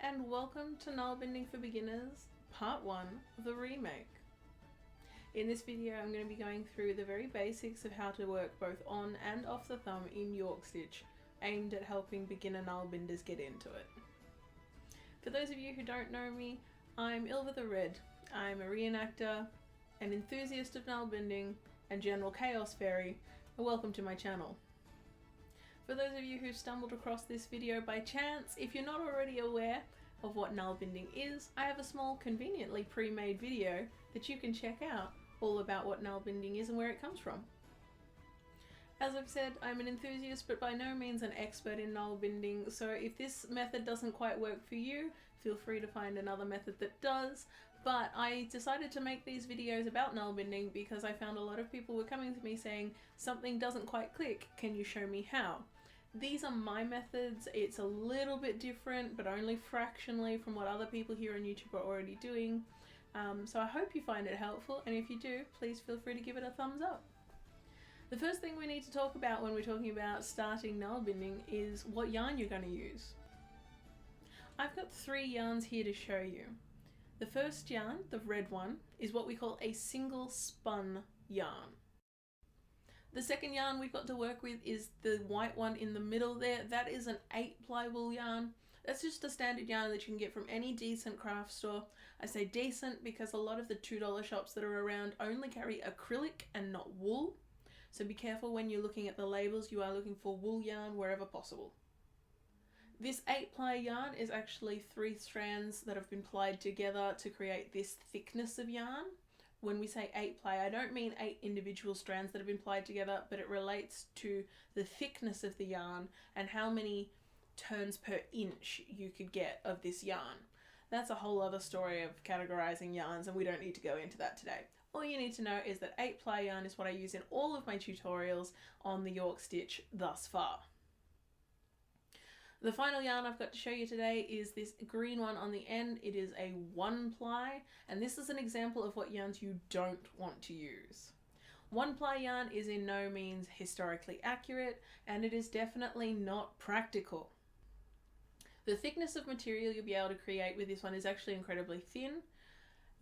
and welcome to Nalbinding for Beginners, Part 1, the remake. In this video I'm going to be going through the very basics of how to work both on and off the thumb in York Stitch, aimed at helping beginner Nalbinders get into it. For those of you who don't know me, I'm Ylvathered. I'm a reenactor, an enthusiast of Nalbinding, and general chaos fairy, and welcome to my channel. For those of you who stumbled across this video by chance, if you're not already aware of what Nalbinding is, I have a small, conveniently pre-made video that you can check out all about what Nalbinding is and where it comes from. As I've said, I'm an enthusiast but by no means an expert in Nalbinding, so if this method doesn't quite work for you, feel free to find another method that does. But I decided to make these videos about Nalbinding because I found a lot of people were coming to me saying, something doesn't quite click, can you show me how? These are my methods. It's a little bit different, but only fractionally from what other people here on YouTube are already doing. So I hope you find it helpful, and if you do, please feel free to give it a thumbs up. The first thing we need to talk about when we're talking about starting Nalbinding is what yarn you're going to use. I've got 3 yarns here to show you. The first yarn, the red one, is what we call a single spun yarn. The second yarn we've got to work with is the white one in the middle there. That is an 8-ply wool yarn. That's just a standard yarn that you can get from any decent craft store. I say decent because a lot of the $2 shops that are around only carry acrylic and not wool. So be careful when you're looking at the labels, you are looking for wool yarn wherever possible. This 8-ply yarn is actually 3 strands that have been plied together to create this thickness of yarn. When we say 8-ply, I don't mean 8 individual strands that have been plied together, but it relates to the thickness of the yarn and how many turns per inch you could get of this yarn. That's a whole other story of categorizing yarns, and we don't need to go into that today. All you need to know is that 8-ply yarn is what I use in all of my tutorials on the York Stitch thus far. The final yarn I've got to show you today is this green one on the end. It is a 1-ply, and this is an example of what yarns you don't want to use. 1-ply yarn is in no means historically accurate, and it is definitely not practical. The thickness of material you'll be able to create with this one is actually incredibly thin.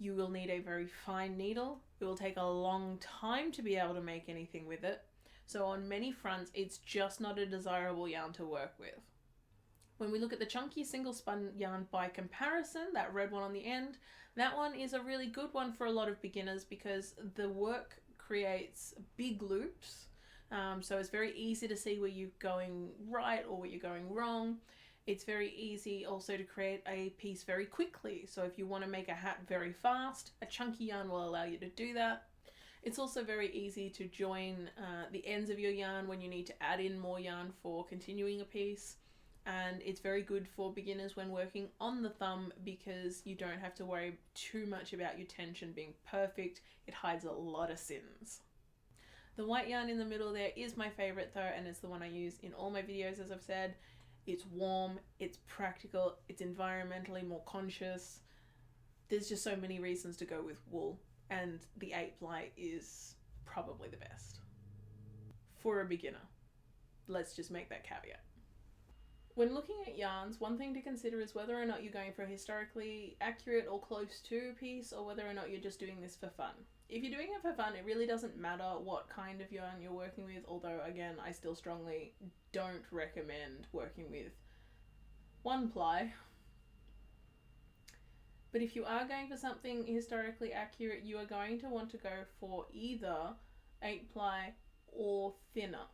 You will need a very fine needle. It will take a long time to be able to make anything with it. So on many fronts, it's just not a desirable yarn to work with. When we look at the chunky single spun yarn by comparison, that red one on the end, that one is a really good one for a lot of beginners because the work creates big loops. So it's very easy to see where you're going right or where you're going wrong. It's very easy also to create a piece very quickly. So if you want to make a hat very fast, a chunky yarn will allow you to do that. It's also very easy to join the ends of your yarn when you need to add in more yarn for continuing a piece. And it's very good for beginners when working on the thumb because you don't have to worry too much about your tension being perfect. It hides a lot of sins. The white yarn in the middle there is my favorite though, and it's the one I use in all my videos, as I've said. It's warm, it's practical, it's environmentally more conscious. There's just so many reasons to go with wool, and the 8-ply is probably the best for a beginner. Let's just make that caveat. When looking at yarns, one thing to consider is whether or not you're going for a historically accurate or close to piece, or whether or not you're just doing this for fun. If you're doing it for fun, it really doesn't matter what kind of yarn you're working with, although again, I still strongly don't recommend working with 1-ply. But if you are going for something historically accurate, you are going to want to go for either 8-ply or thinner.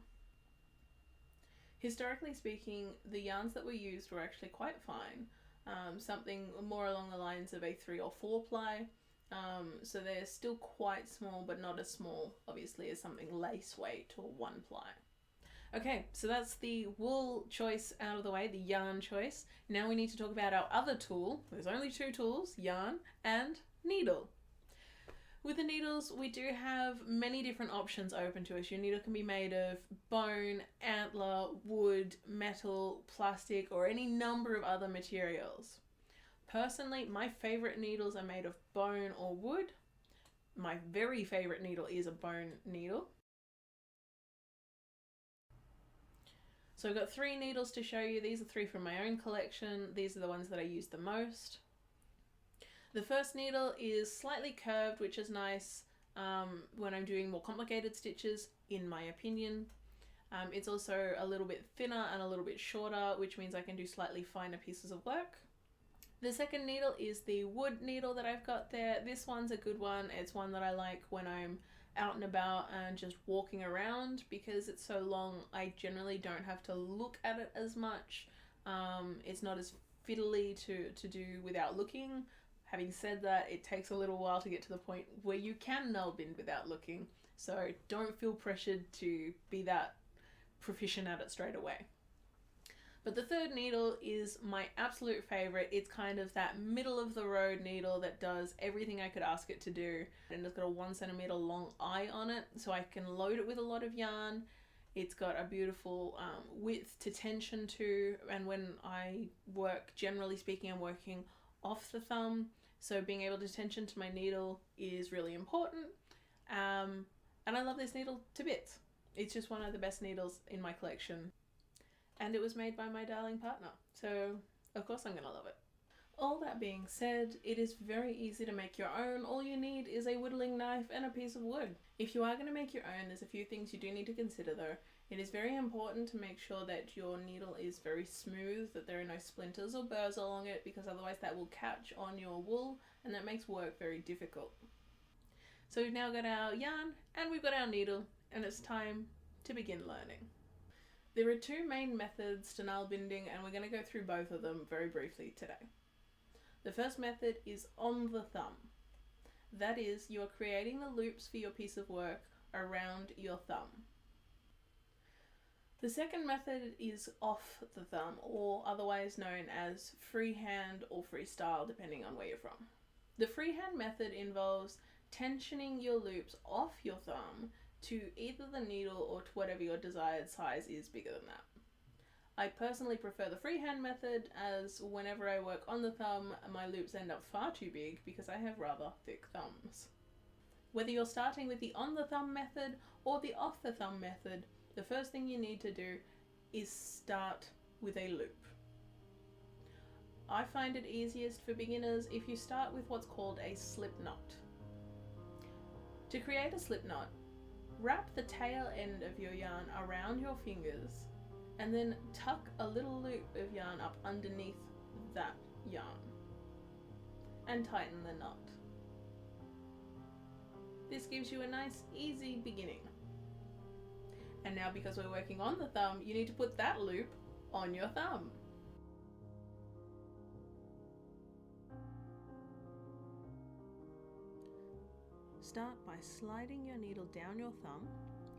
Historically speaking, the yarns that were used were actually quite fine. Something more along the lines of a 3 or 4-ply. So they're still quite small, but not as small, obviously, as something lace weight or 1-ply. Okay, so that's the wool choice out of the way, the yarn choice. Now we need to talk about our other tool. There's only 2 tools, yarn and needle. With the needles, we do have many different options open to us. Your needle can be made of bone, antler, wood, metal, plastic, or any number of other materials. Personally, my favorite needles are made of bone or wood. My very favorite needle is a bone needle. So I've got 3 needles to show you. These are 3 from my own collection. These are the ones that I use the most. The first needle is slightly curved, which is nice when I'm doing more complicated stitches, in my opinion. It's also a little bit thinner and a little bit shorter, which means I can do slightly finer pieces of work. The second needle is the wood needle that I've got there. This one's a good one. It's one that I like when I'm out and about and just walking around, because it's so long I generally don't have to look at it as much. It's not as fiddly to do without looking. Having said that, it takes a little while to get to the point where you can Nalbind without looking, so don't feel pressured to be that proficient at it straight away. But the third needle is my absolute favorite. It's kind of that middle of the road needle that does everything I could ask it to do, and it's got a 1 centimeter long eye on it, so I can load it with a lot of yarn. It's got a beautiful width to tension to, and when I work, generally speaking, I'm working off the thumb, so being able to tension to my needle is really important. And I love this needle to bits. It's just one of the best needles in my collection. And it was made by my darling partner, so of course I'm gonna love it. All that being said, it is very easy to make your own. All you need is a whittling knife and a piece of wood. If you are going to make your own, there's a few things you do need to consider though. It is very important to make sure that your needle is very smooth, that there are no splinters or burrs along it, because otherwise that will catch on your wool and that makes work very difficult. So we've now got our yarn and we've got our needle, and it's time to begin learning. There are 2 main methods to Nalbinding, and we're going to go through both of them very briefly today. The first method is on the thumb. That is, you are creating the loops for your piece of work around your thumb. The second method is off the thumb, or otherwise known as freehand or freestyle, depending on where you're from. The freehand method involves tensioning your loops off your thumb to either the needle or to whatever your desired size is bigger than that. I personally prefer the freehand method, as whenever I work on the thumb, my loops end up far too big because I have rather thick thumbs. Whether you're starting with the on the thumb method or the off the thumb method, the first thing you need to do is start with a loop. I find it easiest for beginners if you start with what's called a slip knot. To create a slip knot, wrap the tail end of your yarn around your fingers and then tuck a little loop of yarn up underneath that yarn and tighten the knot. This gives you a nice easy beginning. And now, because we're working on the thumb, you need to put that loop on your thumb. Start by sliding your needle down your thumb,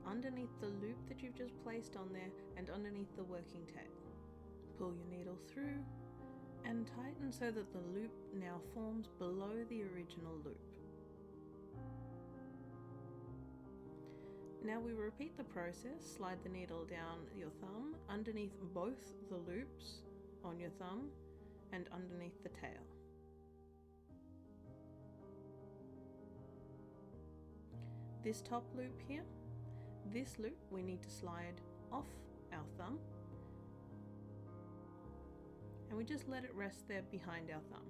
underneath the loop that you've just placed on there and underneath the working tail. Pull your needle through and tighten so that the loop now forms below the original loop. Now we repeat the process. Slide the needle down your thumb, underneath both the loops on your thumb and underneath the tail. This top loop here, this loop we need to slide off our thumb, and we just let it rest there behind our thumb.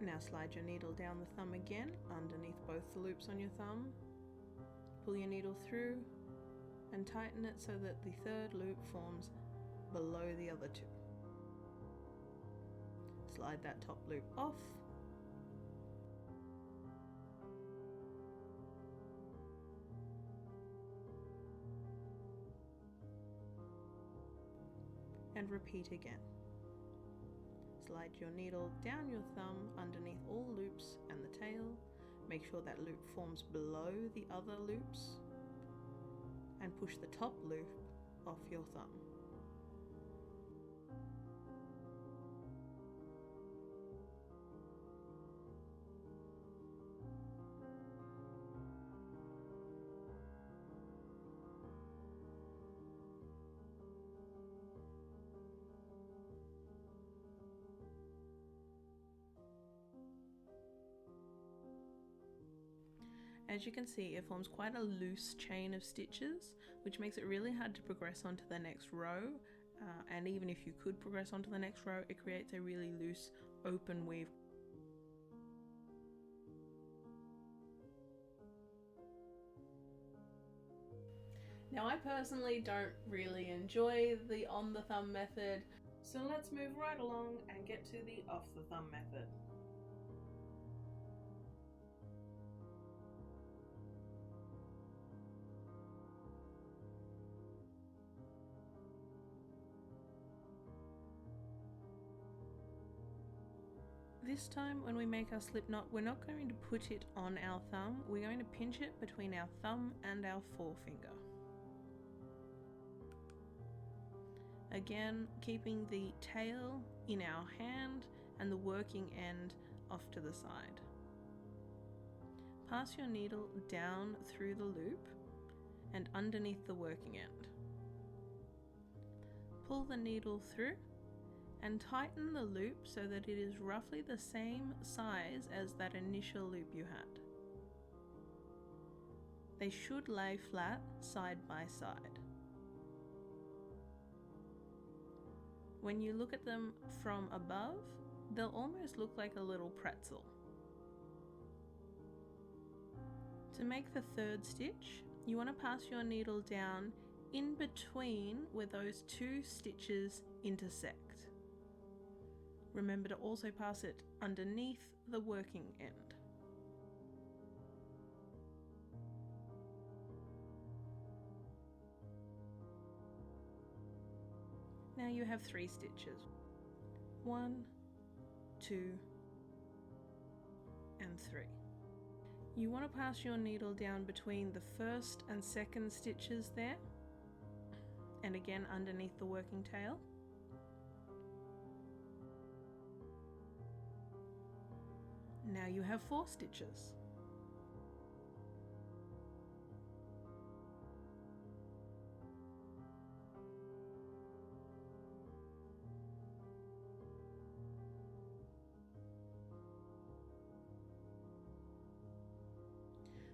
Now slide your needle down the thumb again, underneath both the loops on your thumb. Pull your needle through and tighten it so that the third loop forms below the other 2. Slide that top loop off. And repeat again. Slide your needle down your thumb underneath all loops and the tail. Make sure that loop forms below the other loops and push the top loop off your thumb. As you can see, it forms quite a loose chain of stitches, which makes it really hard to progress onto the next row. And even if you could progress onto the next row, it creates a really loose open weave. Now, I personally don't really enjoy the on the thumb method, so let's move right along and get to the off the thumb method. This time when we make our slip knot, we're not going to put it on our thumb, we're going to pinch it between our thumb and our forefinger. Again, keeping the tail in our hand and the working end off to the side. Pass your needle down through the loop and underneath the working end. Pull the needle through and tighten the loop so that it is roughly the same size as that initial loop you had. They should lay flat side by side. When you look at them from above, they'll almost look like a little pretzel. To make the third stitch, you want to pass your needle down in between where those two stitches intersect. Remember to also pass it underneath the working end. Now you have 3 stitches. 1, 2, and 3. You want to pass your needle down between the first and second stitches there, and again underneath the working tail. Now you have 4 stitches.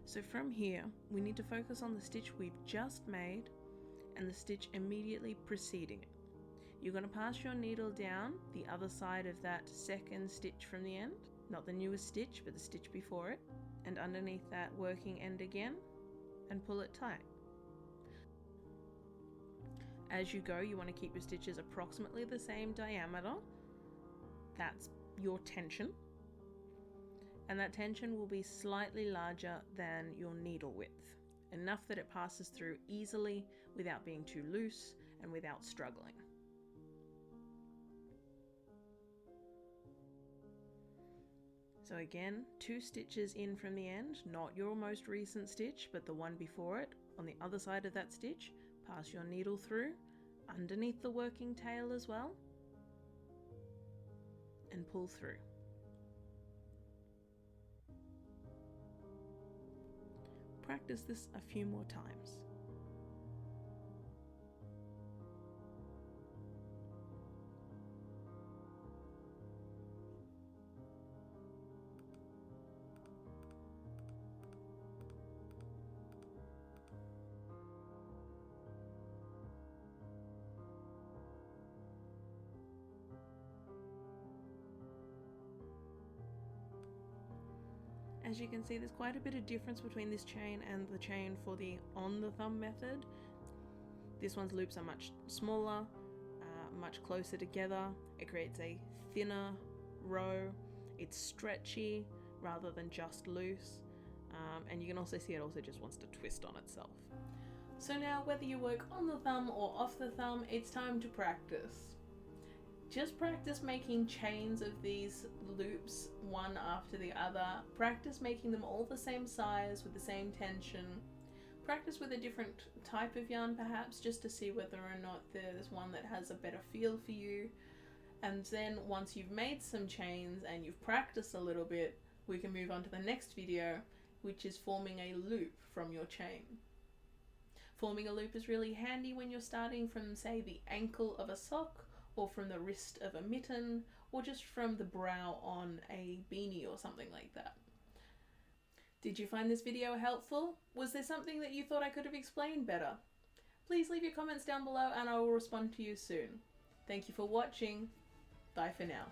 So from here, we need to focus on the stitch we've just made and the stitch immediately preceding it. You're going to pass your needle down the other side of that second stitch from the end, not the newest stitch, but the stitch before it, and underneath that working end again, and pull it tight. As you go, you want to keep your stitches approximately the same diameter. That's your tension. And that tension will be slightly larger than your needle width, enough that it passes through easily without being too loose and without struggling. So again, 2 stitches in from the end, not your most recent stitch, but the one before it. On the other side of that stitch, pass your needle through, underneath the working tail as well, and pull through. Practice this a few more times. As you can see, there's quite a bit of difference between this chain and the chain for the on the thumb method. This one's loops are much smaller, much closer together. It creates a thinner row. It's stretchy rather than just loose. And you can also see it also just wants to twist on itself. So now, whether you work on the thumb or off the thumb, it's time to practice. Just practice making chains of these loops one after the other. Practice making them all the same size with the same tension. Practice with a different type of yarn perhaps, just to see whether or not there's one that has a better feel for you. And then once you've made some chains and you've practiced a little bit, we can move on to the next video, which is forming a loop from your chain. Forming a loop is really handy when you're starting from, say, the ankle of a sock, or from the wrist of a mitten, or just from the brow on a beanie or something like that. Did you find this video helpful? Was there something that you thought I could have explained better? Please leave your comments down below and I will respond to you soon. Thank you for watching. Bye for now.